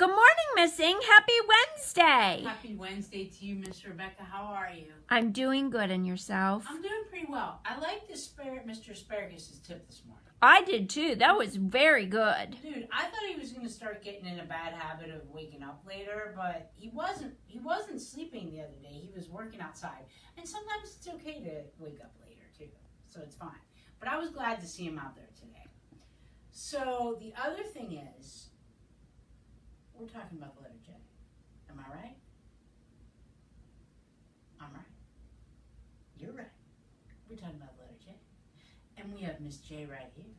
Good morning, Missing. Happy Wednesday. Happy Wednesday to you, Miss Rebecca. How are you? I'm doing good, and yourself? I'm doing pretty well. I like Mr. Asparagus' tip this morning. I did too. That was very good. Dude, I thought he was going to start getting in a bad habit of waking up later, but he wasn't sleeping the other day. He was working outside. And sometimes it's okay to wake up later too. So it's fine. But I was glad to see him out there today. So the other thing is, we're talking about the letter J. Am I right? I'm right. You're right. We're talking about the letter J. And we have Miss J right here.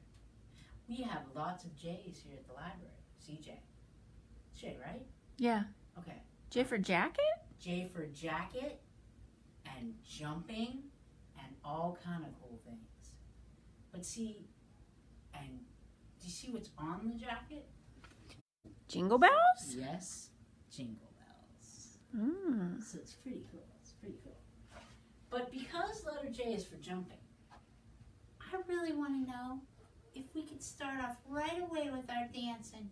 We have lots of J's here at the library. CJ. J, right? Yeah. Okay. J for jacket? J for jacket and jumping and all kind of cool things. But see, and do you see what's on the jacket? Jingle bells? Yes, jingle bells. Mm. So it's pretty cool. It's pretty cool. But because letter J is for jumping, I really want to know if we could start off right away with our dancing.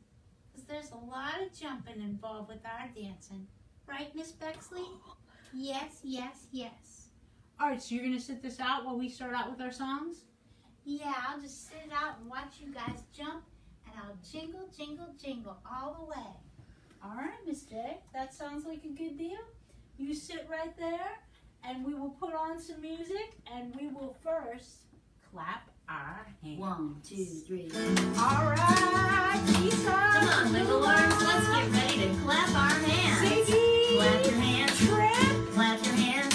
Because there's a lot of jumping involved with our dancing. Right, Miss Bexley? Yes, yes, yes. All right, so you're going to sit this out while we start out with our songs? Yeah, I'll just sit it out and watch you guys jump. And I'll jingle, jingle, jingle all the way. All right, Miss J, that sounds like a good deal. You sit right there, and we will put on some music, and we will first clap our hands. 1, 2, 3. All right, Come on, wiggle arms. Let's get ready to clap our hands. Ziggy, Clap your hands. Trip, Clap your hands.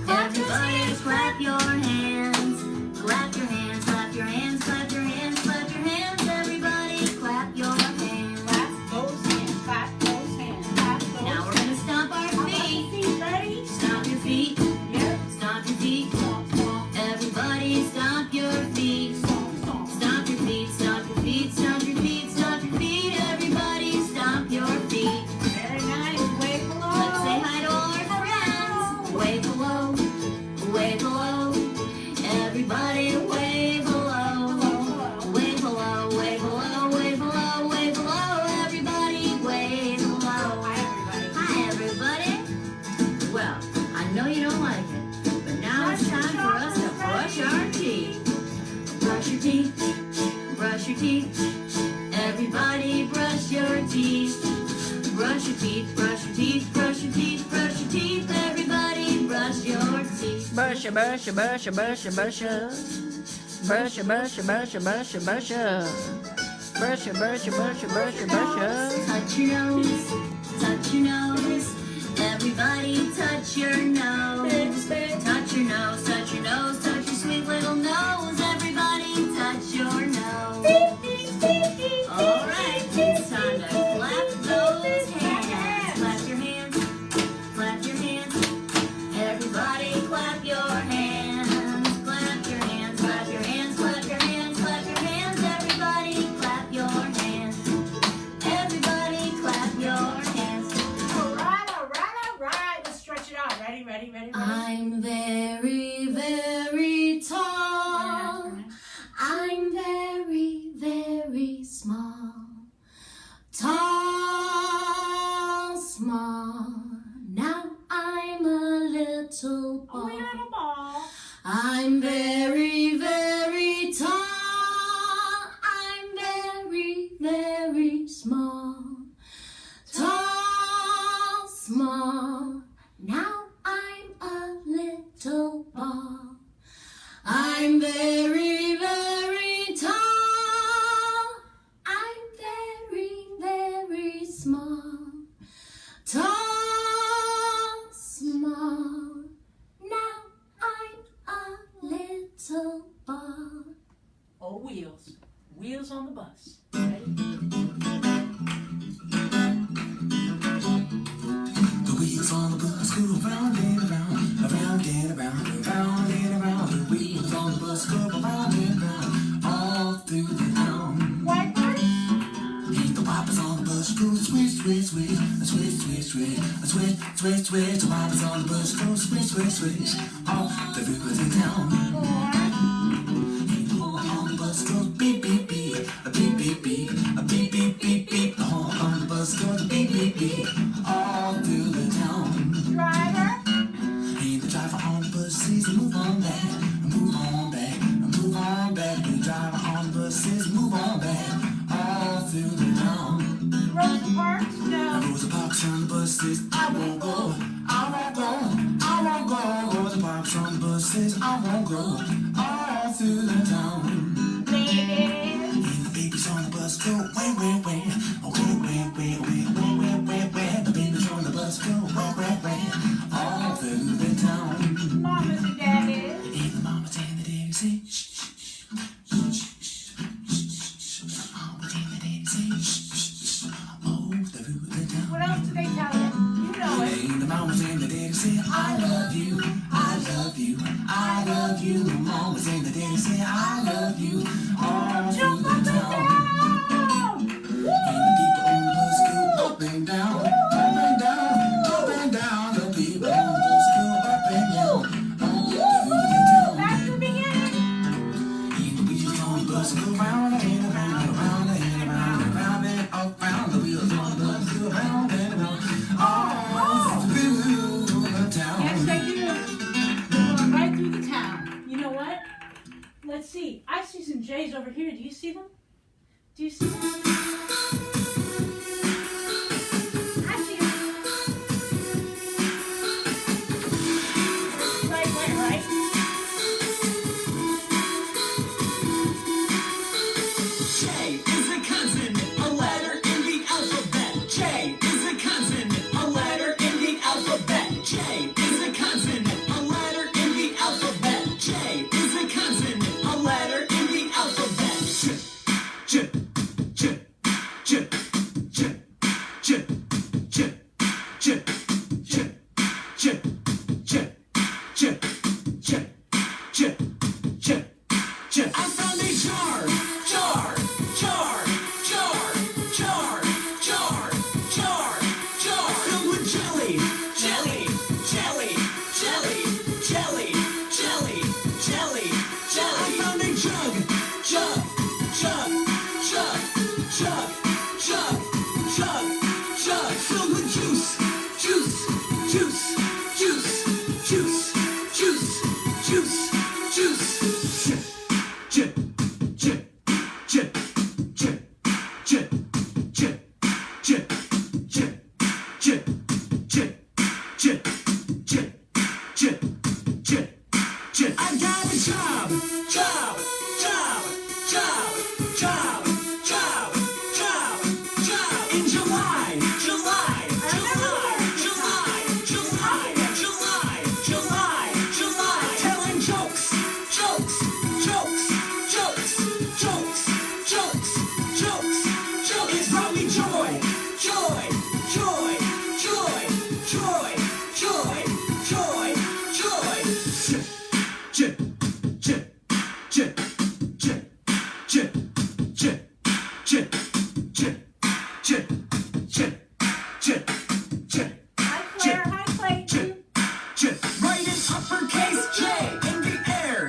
Clap your Everybody, hands. clap your hands. Clap your hands. Clap your hands. Clap your hands. Clap your hands. Everybody, clap your hands. clap those hands, clap those hands, clap those Now we're hands. gonna stomp our How about feet. the feet, ready? Stomp your feet. Yep. Stomp your feet. Stomp, stomp, Everybody, stomp your feet. stomp, stomp. Stomp your feet. Stomp your feet. Stomp your feet. Stomp your feet. Everybody, stomp your feet. Very nice, way below. Let's say hi to all our friends. Wave hello, wave hello. Everybody wave hello. Wave hello, wave hello, wave hello, wave hello. Everybody wave hello. Hi everybody. Well, I know you don't like it, but now it's time for us to brush our teeth. Brush your teeth, brush your teeth. Everybody brush your teeth. Brush your teeth, brush your teeth, brush your teeth, brush your teeth. Everybody brush your teeth. Brush ya, brush ya, brush ya, brush ya, brush ya. Brush ya, brush ya, brush ya, brush ya, brush ya. Brush ya, brush ya, brush ya, brush ya, brush ya. Touch your nose, touch your nose. Everybody touch your nose. Touch your nose, touch your nose, touch your sweet little nose. Everybody touch your nose. All right, it's time to clap those hands. Clap your hands, clap your hands. Everybody clap your hands. Clap your hands, clap your hands, clap your hands, clap your hands. Everybody clap your hands. Everybody clap your hands. All right, all right, all right. Let's stretch it out. Ready, ready, ready, ready. I'm very, very tall. I'm very, very small. Tall, small. Now I'm a little Oh, we ball. got a ball. I'm very, very tall. I'm very, very small. Tall, small. Now I'm a little ball. I'm very, very tall. I'm very, very small. Tall, small. Now I'm a little ball. Oh, wheels. Wheels on the bus. Ready? The wheels on the bus go round and around, around and around, around and around. The wheels on the bus go around and around, all through the town. Wipers. The wipers on the bus go swish, swish, swish, swish, swish, swish, swish, swish, swish. The wipers on the bus go swish, swish, swish, all through the town. The horn on the bus goes beep, beep, beep, a beep, beep, beep, a beep, beep, beep, beep. The horn on the bus bus goes beep, beep, beep, all through the town. Driver. Hey, the driver on the bus says, move on back, move on back, move on back. The driver on the bus says, move on back, all through the town. Rosa Parks? No. Rosa Parks on the bus says, I won't go, I won't go, I won't go. Rosa Parks on the bus says, I won't go, all through the town. Babies. And the babies on the bus go, wait, wait, wait, oh, wait, wait, wait, wait, wait, wait, wait, wait. The babies on the bus go, wait, wait, wait, all through the town. Mamas and daddies. And the mamas and the daddies say, shh, shh, shh, shh, shh, shh. Mamas and the daddies say, shh, shh, shh, all through the town. What else do they tell you? You know it. And the mamas and the daddies say, I love you, I love you, I love you. The mamas and the daddies say, I love you, all through the town. And the people on the bus go up and down, up and down, up and down. The people on the bus go up and down, all through the town. Back to the beginning. And the wheels on the bus go round and around and around and around and around and around. The wheels on the bus go round and around, all through the town. Yes, they do. They're going right through the town. You know what? Let's see. I see some J's over here. Do you see them? Do you see them? I see them. Right where, right? J is a consonant, a letter in the alphabet. J is a consonant, a letter in the alphabet. J is a consonant, a letter in the alphabet. J is a consonant, a letter in the alphabet. J, J, J, J, J, J, J, J, J, J, J, J, J, J, J, J. I found a jar, jar, jar, jar, jar, jar, jar, jar, filled with jelly, jelly, jelly, jelly, jelly, jelly, jelly, jelly. I found a jug, jug, jug, jug, jug, jug, jug, jug, filled with juice, juice, juice, juice, juice, juice, juice, juice. J, J, J, J, J, J, J, J, J, J, J, J, J, J, J. I got a job, job, job, job, job, job, job, job. In July, July, July, July, July, July, July, July. Telling jokes, jokes, jokes, jokes, jokes, jokes, jokes, jokes. It's brought me joy, joy, joy, joy, joy, joy, joy, joy. J, J, J, J, J, J, J, J, J, J, J, J, Hi, Claire. Hi, Clayton. J. Write an uppercase J in the air.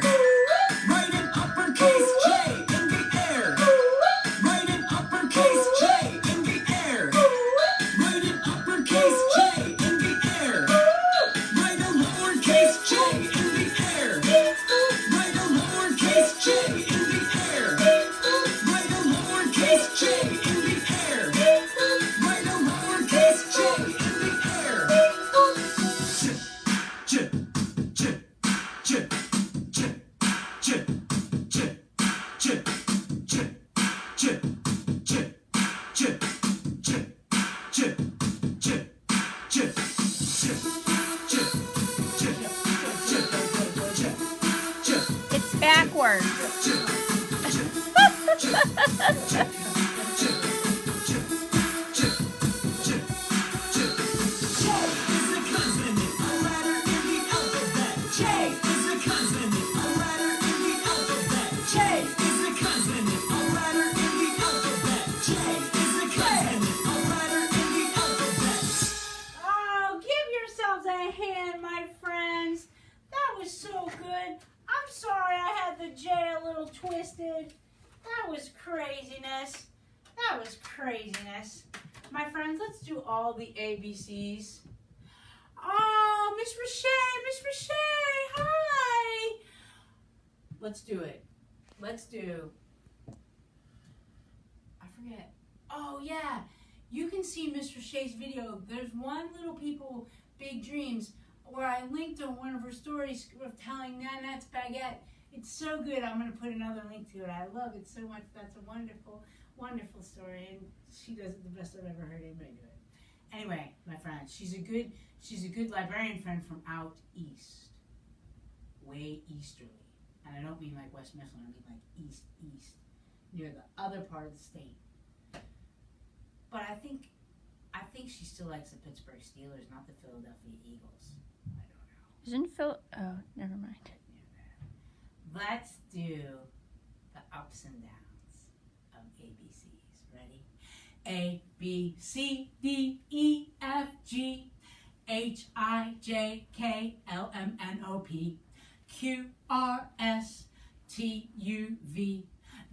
Write an uppercase J in the air. Write an uppercase J in the air. Write an uppercase J in the air. Write a lowercase J in the air. Write a lowercase J in the air. Write a lowercase J in the air. Write a lowercase J in the air. J, J, J, J, J, J, J, J, J, J, J, J, J, J, J, It's backwards. Oh, give yourselves a hand, my friends. That was so good. I'm sorry I had the J a little twisted. That was craziness. That was craziness. My friends, let's do all the ABCs. Oh, Miss Richey, hi. Let's do it. Let's do, I forget. Oh yeah, you can see Miss Richey's video. There's one Little People, Big Dreams, where I linked to one of her stories of telling Nanette's baguette. It's so good. I'm going to put another link to it. I love it so much. That's a wonderful, wonderful story, and she does it the best I've ever heard anybody do it. Anyway, my friend, she's a good librarian friend from out east, way easterly, and I don't mean like West Mifflin. I mean like east, near the other part of the state. But I think she still likes the Pittsburgh Steelers, not the Philadelphia Eagles. I don't know. Isn't Phil? Oh, never mind. Let's do the ups and downs of ABCs. Ready? A, B, C, D, E, F, G, H, I, J, K, L, M, N, O, P, Q, R, S, T, U, V,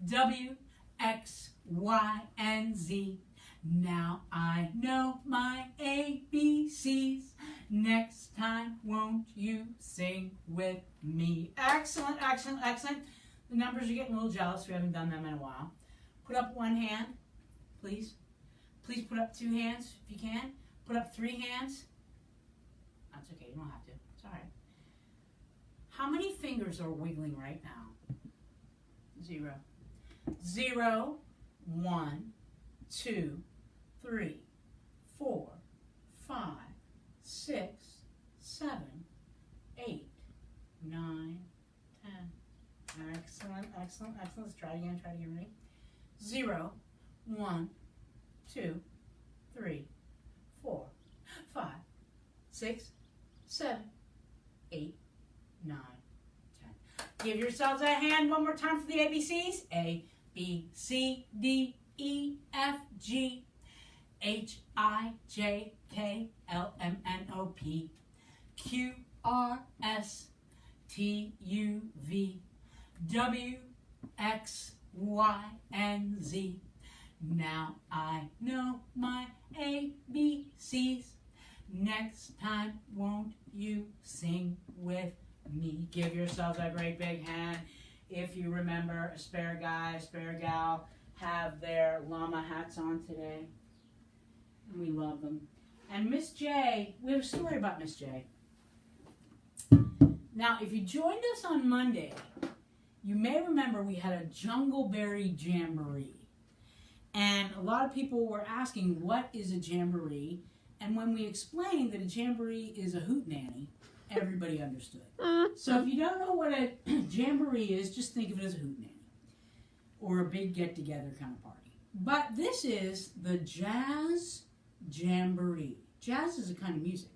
W, X, Y, and Z. Now I know my ABCs. Next time, won't you sing with me? Excellent, excellent, excellent. The numbers are getting a little jealous. We haven't done them in a while. Put up one hand, please. Please put up two hands if you can. Put up three hands. That's okay, you don't have to. It's all right. How many fingers are wiggling right now? 0. 0, 1, 2, 3, 4, 5, 6, 7, 8, 9, 10. Excellent, excellent, excellent. Let's try it again, ready? 0, 1, 2, 3, 4, 5, 6, 7, 8, 9, 10. Give yourselves a hand one more time for the ABCs. A, B, C, D, E, F, G, H, I, J, K, L, M, N, O, P, Q, R, S, T, U, V, W, X, Y, and Z. Now I know my ABCs. Next time, won't you sing with me? Give yourselves a great big hand. If you remember, a spare guy, spare gal have their llama hats on today. And we love them. And Miss J, we have a story about Miss J. Now, if you joined us on Monday, you may remember we had a Jungleberry Jamboree. And a lot of people were asking, what is a jamboree? And when we explained that a jamboree is a hootenanny, everybody understood. So if you don't know what a jamboree is, just think of it as a hootenanny. Or a big get-together kind of party. But this is the Jazz Jamboree. Jazz is a kind of music.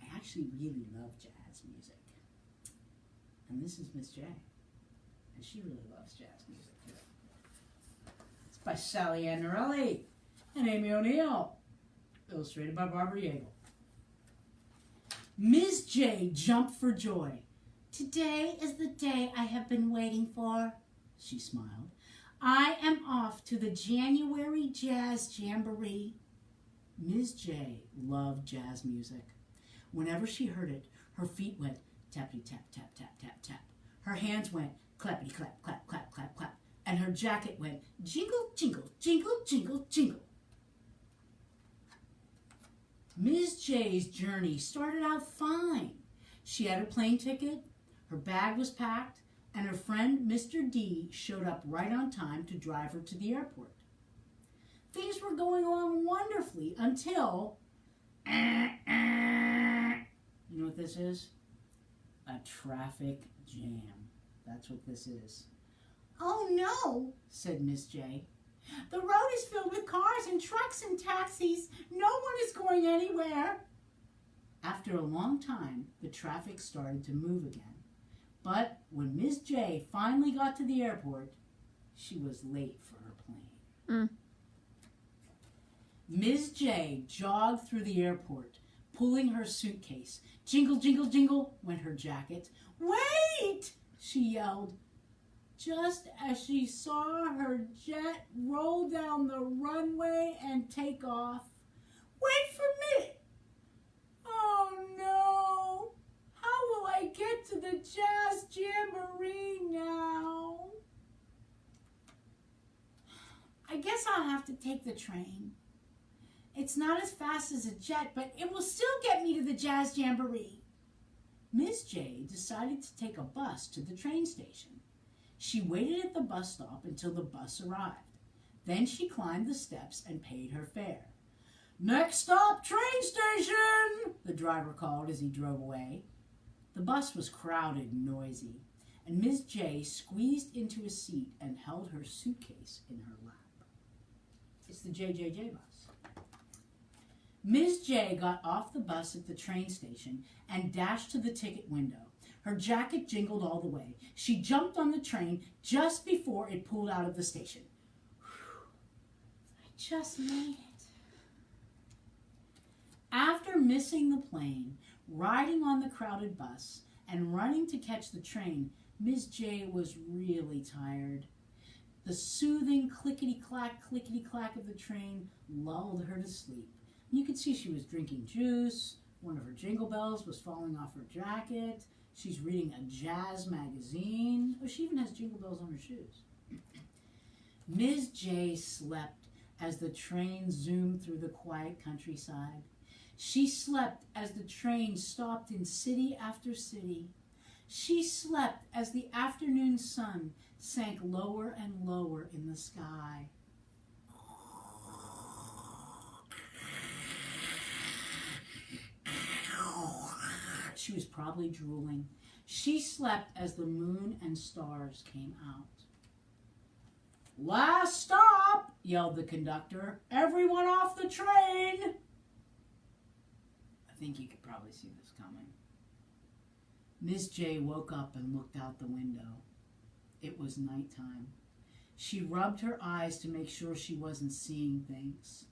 I actually really love jazz music. And this is Miss J. And she really loves jazz music too. It's by Sally Ann Norelli and Amy O'Neill. Illustrated by Barbara Yeagle. Ms. J jumped for joy. Today is the day I have been waiting for, She smiled. I am off to the January Jazz Jamboree. Ms. J loved jazz music. Whenever she heard it, her feet went tappity tap, tap, tap, tap, tap. Her hands went clappity clap, clap, clap, clap, clap. And her jacket went jingle, jingle, jingle, jingle, jingle. Ms. J's journey started out fine. She had her plane ticket, her bag was packed, and her friend Mr. D showed up right on time to drive her to the airport. Things were going along wonderfully until... You know what this is? A traffic jam. That's what this is. Oh no, Said Miss J. the road is filled with cars and trucks and taxis. No one is going anywhere. After a long time, the traffic started to move again. But when Miss J finally got to the airport, she was late for her plane. Ms. J jogged through the airport, pulling her suitcase. Jingle, jingle, jingle went her jacket. Wait! She yelled. just as she saw her jet roll down the runway and take off. Wait for me! Oh no! How will I get to the Jazz Jamboree now? I guess I'll have to take the train. It's not as fast as a jet, but it will still get me to the Jazz Jamboree. Miss J decided to take a bus to the train station. She waited at the bus stop until the bus arrived. Then she climbed the steps and paid her fare. "Next stop, train station," the driver called as he drove away. The bus was crowded and noisy, and Miss J squeezed into a seat and held her suitcase in her lap. It's the JJJ bus. Ms. J got off the bus at the train station and dashed to the ticket window. Her jacket jingled all the way. She jumped on the train just before it pulled out of the station. Whew. I just made it. After missing the plane, riding on the crowded bus, and running to catch the train, Ms. J was really tired. The soothing clickety-clack of the train lulled her to sleep. You could see she was drinking juice. One of her jingle bells was falling off her jacket. She's reading a jazz magazine. Oh, she even has jingle bells on her shoes. Ms. J slept as the train zoomed through the quiet countryside. She slept as the train stopped in city after city. She slept as the afternoon sun sank lower and lower in the sky. She was probably drooling. She slept as the moon and stars came out. "Last stop!" yelled the conductor. "Everyone off the train!" I think you could probably see this coming. Miss J woke up and looked out the window. It was nighttime. She rubbed her eyes to make sure she wasn't seeing things.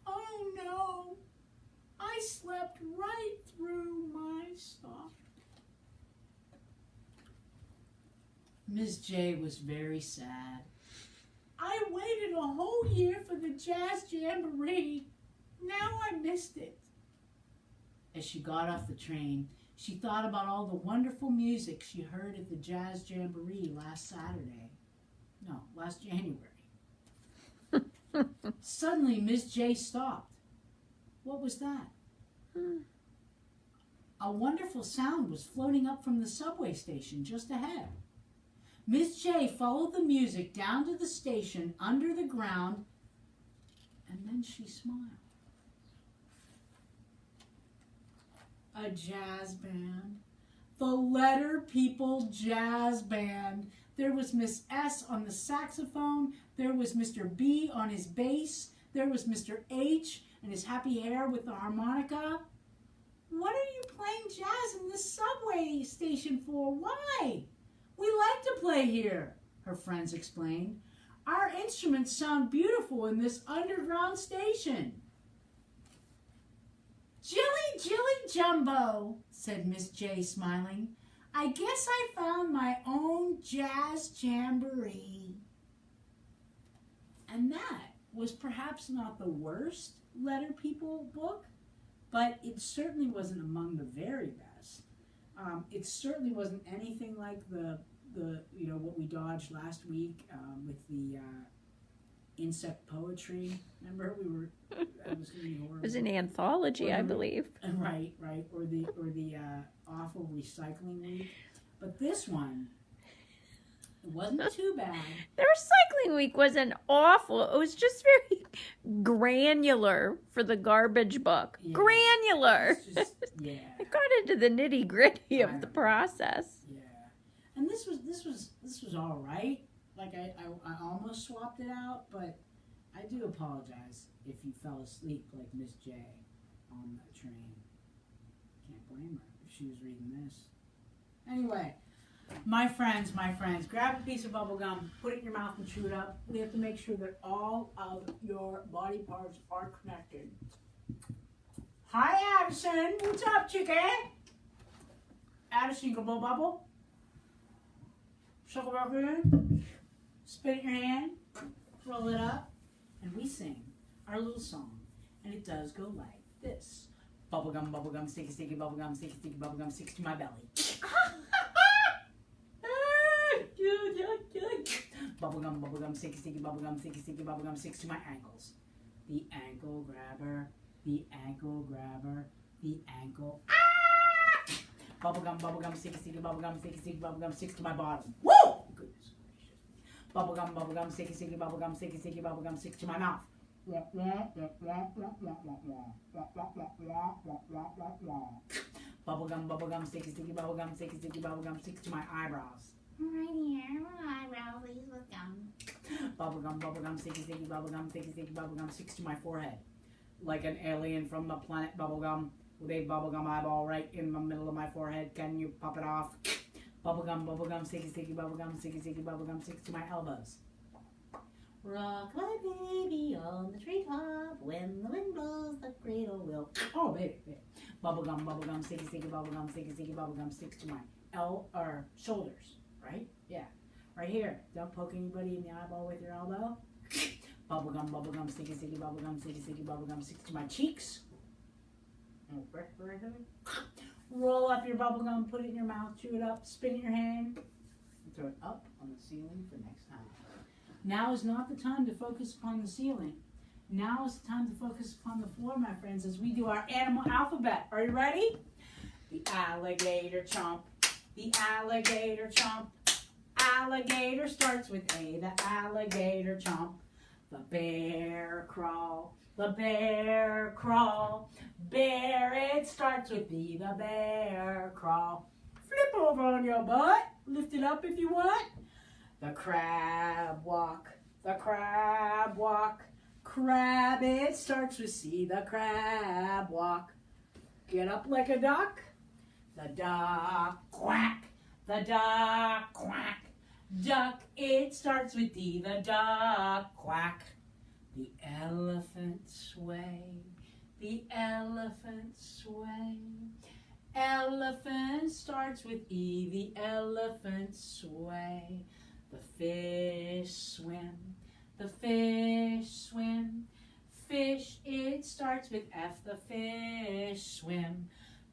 "Oh no! I slept right through my stop." Miss J was very sad. "I waited a whole year for the Jazz Jamboree. Now I missed it." As she got off the train, she thought about all the wonderful music she heard at the Jazz Jamboree last January. Suddenly, Miss J stopped. What was that? A wonderful sound was floating up from the subway station just ahead. Miss J followed the music down to the station under the ground, and then she smiled. A jazz band. The Letter People Jazz Band. There was Miss S on the saxophone. There was Mr. B on his bass. There was Mr. H and his happy hair with the harmonica. "What are you playing jazz in the subway station for? Why?" "We like to play here," her friends explained. "Our instruments sound beautiful in this underground station." "Jilly jumbo," said Miss J, smiling. "I guess I found my own jazz jamboree." And that was perhaps not the worst Letter People book, but it certainly wasn't among the very best. It certainly wasn't anything like the what we dodged last week with the insect poetry. Remember, I was going to be horrible. It was an anthology, I believe. Right, or the awful recycling week. But this one, it wasn't too bad. The recycling week wasn't awful. It was just very granular for the garbage book. Yeah. Granular. It's just, yeah. It got into the nitty gritty of the process. Yeah, and this was all right. Like I almost swapped it out, but I do apologize if you fell asleep like Miss J on the train. Can't blame her if she was reading this. Anyway, my friends, grab a piece of bubble gum, put it in your mouth and chew it up. We have to make sure that all of your body parts are connected. Hi, Addison. What's up, chicken? Addison, you go blow bubble? Shuffle back in. Spin it in your hand. Roll it up. And we sing our little song. And it does go like this. Bubblegum, sticky, sticky, bubblegum, sticky, sticky, bubblegum sticks to my belly. Bubblegum, sticky, sticky, bubblegum, sticky, sticky, bubblegum sticks to my ankles. The ankle grabber, the ankle grabber, the ankle. Bubblegum, sticky, sticky, bubblegum, sticky, sticky, bubblegum sticks to my bottom. Woo! Goodness gracious. Bubblegum, sticky, sticky, bubblegum, sticky, sticky, bubblegum sticks to my mouth. Bubblegum, sticky, sticky, bubblegum, sticky, sticky, bubblegum sticks to my eyebrows. Right here, my eyebrows, these with gum. Bubblegum, sticky, sticky, bubblegum, sticky, sticky, bubblegum sticks to my forehead. Like an alien from the planet Bubblegum with a bubblegum eyeball right in the middle of my forehead. Can you pop it off? Bubblegum, sticky, sticky, bubblegum, sticky, sticky, bubblegum sticks to my elbows. Rock my baby on the treetop. When the wind blows, the cradle will. Oh, baby. Bubblegum, sticky, sticky, bubblegum, sticky, sticky, bubblegum sticks to my shoulders. Right? Yeah. Right here. Don't poke anybody in the eyeball with your elbow. Bubblegum, sticky, sticky, bubblegum, sticky, sticky, bubblegum sticks to my cheeks. Roll up your bubblegum, put it in your mouth, chew it up, spin it in your hand, and throw it up on the ceiling for next time. Now is not the time to focus upon the ceiling. Now is the time to focus upon the floor, my friends, as we do our animal alphabet. Are you ready? The alligator chomp. The alligator chomp. Alligator starts with A. The alligator chomp. The bear crawl. The bear crawl. Bear, it starts with B. The bear crawl. Flip over on your butt. Lift it up if you want. The crab walk. The crab walk. Crab, it starts with C. The crab walk. Get up like a duck. The duck quack. The duck quack. Duck, it starts with D. The duck quack. The elephant sway. The elephant sway. Elephant starts with E. The elephant sway. The fish swim. The fish swim. Fish, it starts with F. The fish swim.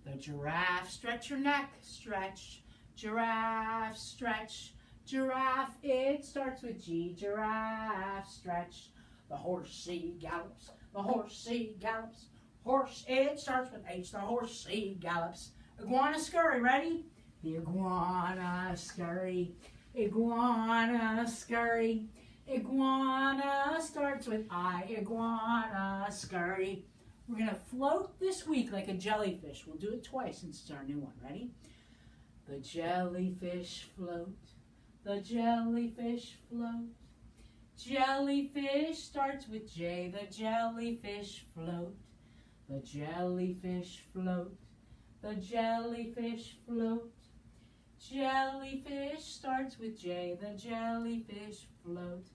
The giraffe, stretch your neck, stretch. Giraffe, stretch. Giraffe, it starts with G. Giraffe, stretch. The horsey gallops. The horsey gallops. Horse, it starts with H. The horsey gallops. Iguana scurry, ready? The iguana scurry. Iguana scurry. Iguana starts with I. Iguana scurry. We're going to float this week like a jellyfish. We'll do it twice since it's our new one. Ready? The jellyfish float. The jellyfish float. Jellyfish starts with J. The jellyfish float. The jellyfish float. The jellyfish float. Jellyfish starts with J. The jellyfish float.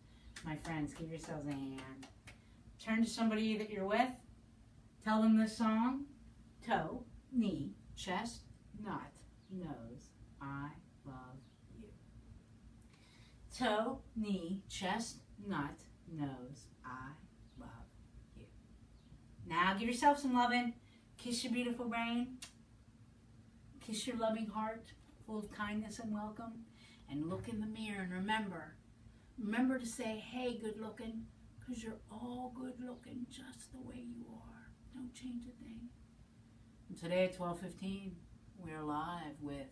My friends, give yourselves a hand. Turn to somebody that you're with. Tell them this song. Toe, knee, chest, nut, nose, I love you. Toe, knee, chest, nut, nose, I love you. Now give yourself some loving. Kiss your beautiful brain. Kiss your loving heart full of kindness and welcome. And look in the mirror and remember to say, hey, good looking, because you're all good looking just the way you are. Don't change a thing. And today at 12:15, we're live with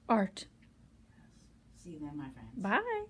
Art. See you then, my friends. Bye.